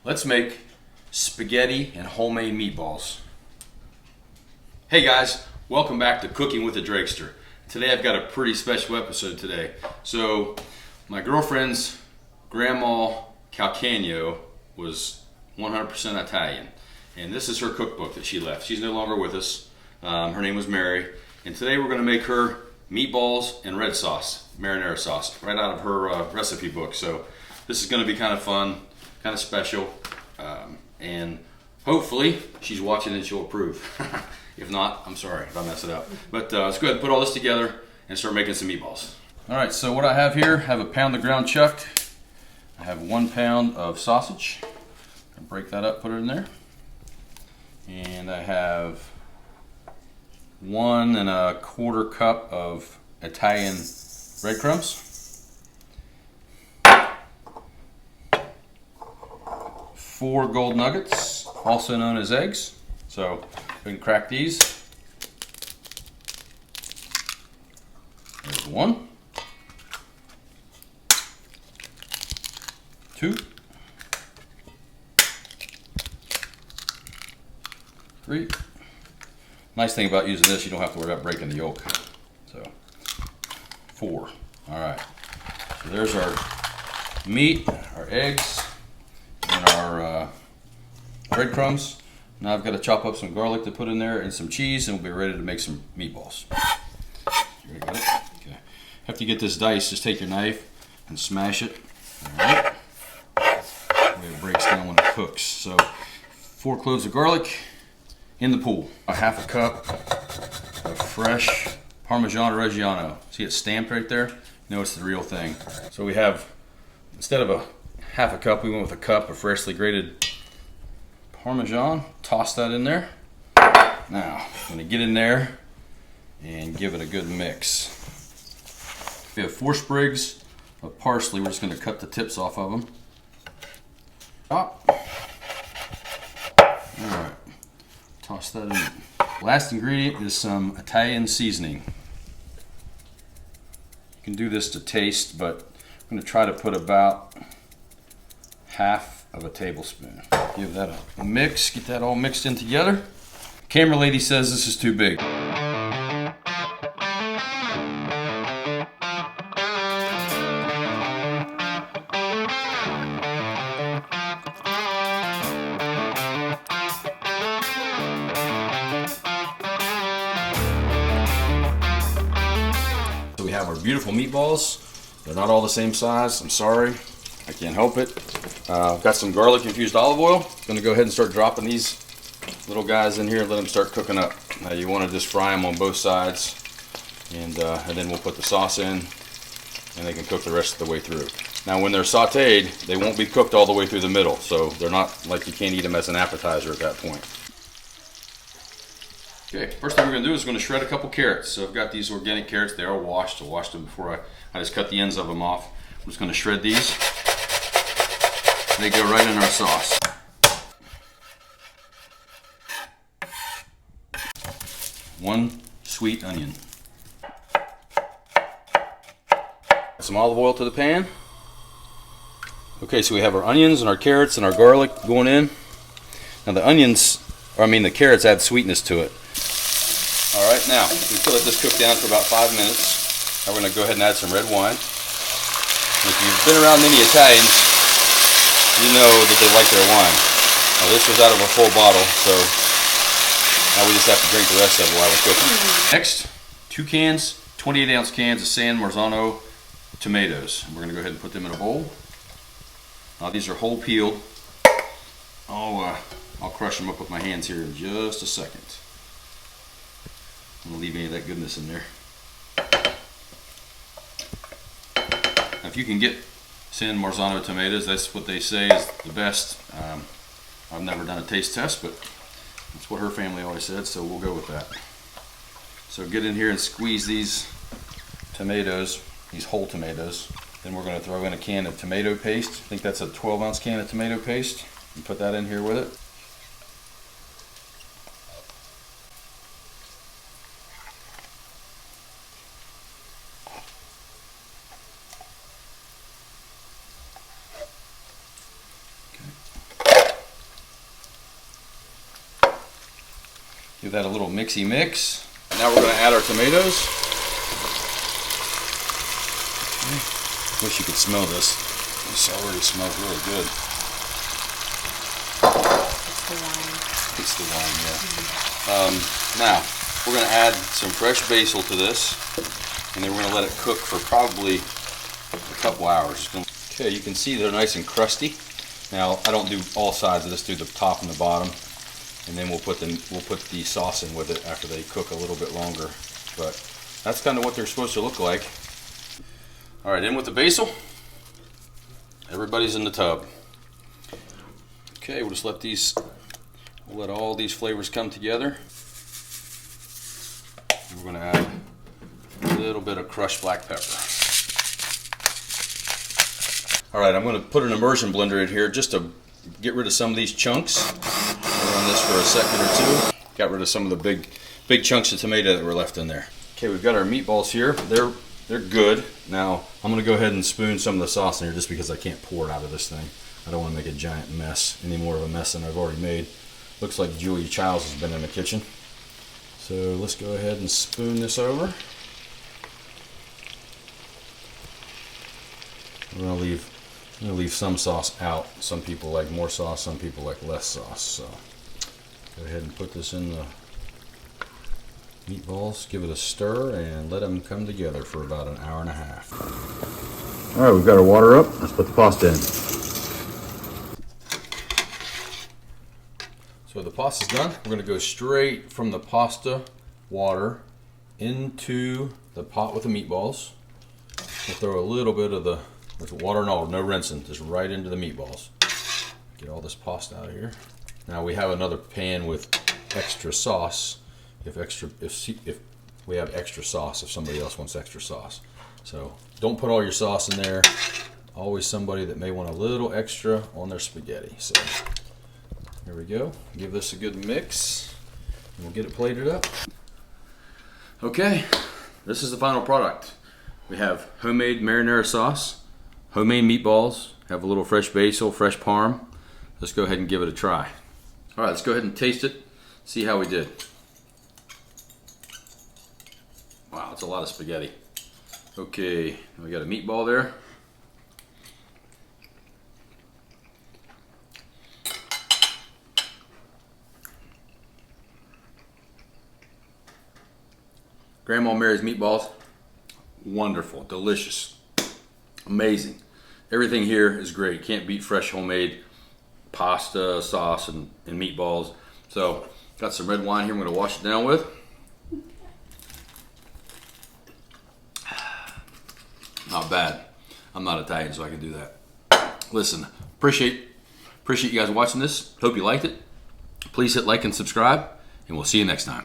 Let's make spaghetti and homemade meatballs. Hey guys, welcome back to Cooking with the Drakester. Today I've got a pretty special episode today. So my girlfriend's grandma Calcagno was 100% Italian, and this is her cookbook that she left. She's no longer with us. Her name was Mary, and today we're going to make her meatballs and red sauce, marinara sauce, right out of her recipe book. So this is going to be kind of fun, kind of special, and hopefully she's watching and she'll approve. If not, I'm sorry if I mess it up. But let's go ahead and put all this together and start making some meatballs. All right, so what I have here, I have a pound of ground chuck. I have 1 pound of sausage. I'll break that up, put it in there. And I have 1 1/4 cup of Italian breadcrumbs. 4 gold nuggets, also known as eggs. So we can crack these. There's 1, 2, 3. Nice thing about using this, you don't have to worry about breaking the yolk. So 4. All right. So there's our meat, our eggs, and our breadcrumbs. Now I've got to chop up some garlic to put in there and some cheese, and we'll be ready to make some meatballs. Here, got it? Okay. After you get this diced, just take your knife and smash it. All right. That way it breaks down when it cooks. So 4 cloves of garlic in the pool. A 1/2 cup of fresh Parmesan Reggiano. See it stamped right there? You know it's the real thing. So we have, instead of a 1/2 cup, we went with a cup of freshly grated Parmesan. Toss that in there. Now, I'm gonna get in there and give it a good mix. We have 4 sprigs of parsley. We're just gonna cut the tips off of them. All right, toss that in. Last ingredient is some Italian seasoning. You can do this to taste, but I'm gonna try to put about 1/2 of a tablespoon. Give that a mix, get that all mixed in together. Camera lady says this is too big. So we have our beautiful meatballs. They're not all the same size, I'm sorry. I can't help it. I've got some garlic infused olive oil. I'm gonna go ahead and start dropping these little guys in here and let them start cooking up. Now you wanna just fry them on both sides, and then we'll put the sauce in and they can cook the rest of the way through. Now when they're sauteed, they won't be cooked all the way through the middle, so they're not like you can't eat them as an appetizer at that point. Okay, first thing we're gonna do is we're gonna shred a couple carrots. So I've got these organic carrots, they are washed. I washed them before I just cut the ends of them off. I'm just gonna shred these. They go right in our sauce. One sweet onion. Some olive oil to the pan. Okay, so we have our onions and our carrots and our garlic going in. Now the carrots add sweetness to it. All right, now we can let this cook down for about 5 minutes. Now we're gonna go ahead and add some red wine. And if you've been around many Italians, you know that they like their wine. Now this was out of a full bottle, so now we just have to drink the rest of it while we're cooking. Next, 2 cans, 28-ounce cans of San Marzano tomatoes. We're gonna go ahead and put them in a bowl. Now these are whole peeled. I'll crush them up with my hands here in just a second. I'm gonna leave any of that goodness in there. Now if you can get San Marzano tomatoes, that's what they say is the best. I've never done a taste test, but that's what her family always said, so we'll go with that. So get in here and squeeze these tomatoes, these whole tomatoes. Then we're going to throw in a can of tomato paste. I think that's a 12-ounce can of tomato paste. And put that in here with it. Give that a little mixy mix. And now we're going to add our tomatoes. Okay. Wish you could smell this. This already smells really good. It's the wine. It's the wine, yeah. Now, we're going to add some fresh basil to this, and then we're going to let it cook for probably a couple hours. Okay, you can see they're nice and crusty. Now, I don't do all sides of this, do the top and the bottom, and then we'll put the sauce in with it after they cook a little bit longer. But that's kind of what they're supposed to look like. All right, in with the basil. Everybody's in the tub. Okay, we'll just let all these flavors come together. And we're going to add a little bit of crushed black pepper. All right, I'm going to put an immersion blender in here just to get rid of some of these chunks. I'll run this for a second or two. Got rid of some of the big chunks of tomato that were left in there. Okay, we've got our meatballs here. They're good. Now, I'm going to go ahead and spoon some of the sauce in here just because I can't pour it out of this thing. I don't want to make a giant mess, any more of a mess than I've already made. Looks like Julia Childs has been in the kitchen. So let's go ahead and spoon this over. We're going to leave some sauce out. Some people like more sauce, some people like less sauce. So go ahead and put this in the meatballs, give it a stir, and let them come together for about an hour and a half. All right, we've got our water up. Let's put the pasta in. So the pasta's done. We're going to go straight from the pasta water into the pot with the meatballs. We'll throw a little bit of the water and all, no rinsing, just right into the meatballs. Get all this pasta out of here. Now we have another pan with extra sauce. If we have extra sauce, if somebody else wants extra sauce. So don't put all your sauce in there. Always somebody that may want a little extra on their spaghetti. So here we go. Give this a good mix, and we'll get it plated up. Okay, this is the final product. We have homemade marinara sauce, homemade meatballs, have a little fresh basil, fresh parm. Let's go ahead and give it a try. All right, let's go ahead and taste it, see how we did. Wow, that's a lot of spaghetti. Okay, we got a meatball there. Grandma Mary's meatballs, wonderful, delicious, amazing. Everything here is great. Can't beat fresh homemade pasta, sauce, and meatballs. So, got some red wine here I'm going to wash it down with. Not bad. I'm not Italian, so I can do that. Listen, appreciate you guys watching this. Hope you liked it. Please hit like and subscribe, and we'll see you next time.